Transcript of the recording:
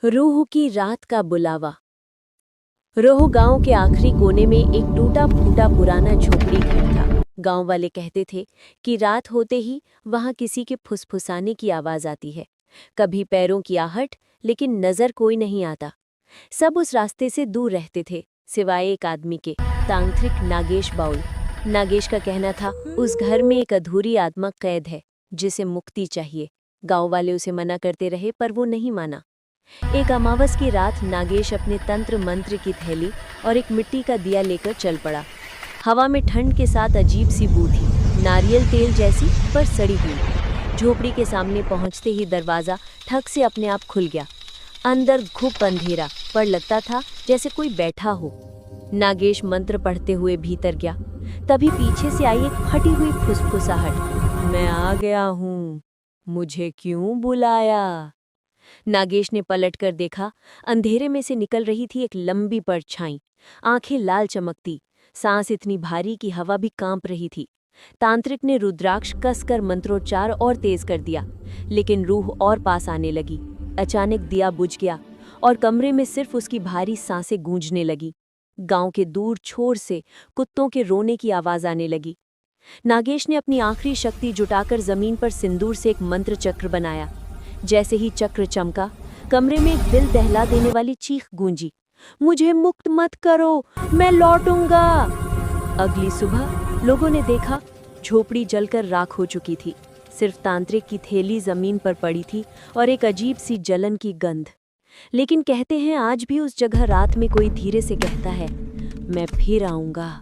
रोह की रात का बुलावा। रोह गांव के आखिरी कोने में एक टूटा फूटा पुराना झोपड़ी घर था। गांव वाले कहते थे कि रात होते ही वहां किसी के फुसफुसाने की आवाज आती है, कभी पैरों की आहट, लेकिन नजर कोई नहीं आता। सब उस रास्ते से दूर रहते थे, सिवाय एक आदमी के, तांत्रिक नागेश बाउल। नागेश का कहना था उस घर में एक अधूरी आत्मा कैद है, जिसे मुक्ति चाहिए। गांव वाले उसे मना करते रहे, पर वो नहीं माना। एक अमावस की रात नागेश अपने तंत्र मंत्र की थैली और एक मिट्टी का दिया लेकर चल पड़ा। हवा में ठंड के साथ अजीब सी बू थी, नारियल तेल जैसी, पर सड़ी हुई। झोपड़ी के सामने पहुंचते ही दरवाज़ा ठक से अपने आप खुल गया। अंदर घुप अंधेरा, पर लगता था जैसे कोई बैठा हो। नागेश मंत्र पढ़ते हुए भीतर गया। तभी पीछे से आई एक फटी हुई फुसफुसाहट, मैं आ गया हूँ, मुझे क्यों बुलाया? नागेश ने पलटकर देखा। अंधेरे में से निकल रही थी एक लंबी परछाई, आंखें लाल चमकती, सांस इतनी भारी कि हवा भी कांप रही थी। तांत्रिक ने रुद्राक्ष कसकर मंत्रोच्चार और तेज कर दिया, लेकिन रूह और पास आने लगी। अचानक दिया बुझ गया और कमरे में सिर्फ उसकी भारी सांसें गूंजने लगी। गांव के दूर छोर से कुत्तों के रोने की आवाज आने लगी। नागेश ने अपनी आखिरी शक्ति जुटाकर जमीन पर सिंदूर से एक मंत्र चक्र बनाया। जैसे ही चक्र चमका, कमरे में एक दिल दहला देने वाली चीख गूंजी, मुझे मुक्त मत करो, मैं लौटूंगा। अगली सुबह लोगों ने देखा, झोपड़ी जलकर राख हो चुकी थी। सिर्फ तांत्रिक की थैली जमीन पर पड़ी थी और एक अजीब सी जलन की गंध। लेकिन कहते हैं आज भी उस जगह रात में कोई धीरे से कहता है, मैं फिर आऊंगा।